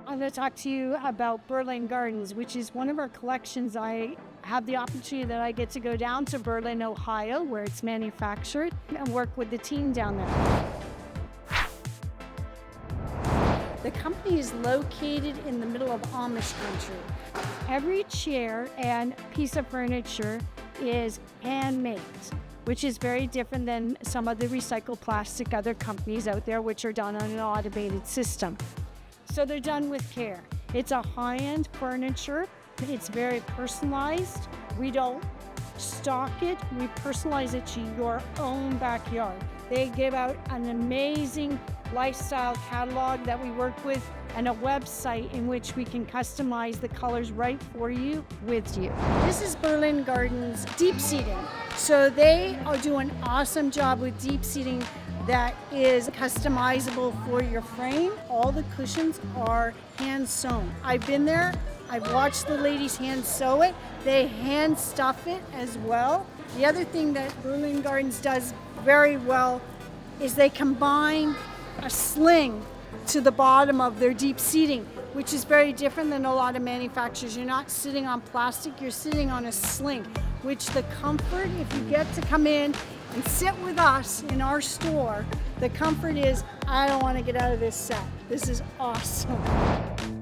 I'm going to talk to you about Berlin Gardens, which is one of our collections. I have the opportunity that I get to go down to Berlin, Ohio, where it's manufactured, and work with the team down there. The company is located in the middle of Amish country. Every chair and piece of furniture is handmade, which is very different than some of the recycled plastic other companies out there, which are done on an automated system. So they're done with care. It's a high-end furniture. It's very personalized. We don't stock it. We personalize it to your own backyard. They give out an amazing lifestyle catalog that we work with and a website in which we can customize the colors right for you with you. This is Berlin Gardens deep seating. So they do an awesome job with deep seating that is customizable for your frame. All the cushions are hand sewn. I've been there, I've watched the ladies hand sew it. They hand stuff it as well. The other thing that Berlin Gardens does very well is they combine a sling to the bottom of their deep seating, which is very different than a lot of manufacturers. You're not sitting on plastic, you're sitting on a sling, which the comfort, if you get to come in and sit with us in our store, the comfort is, I don't want to get out of this set. This is awesome.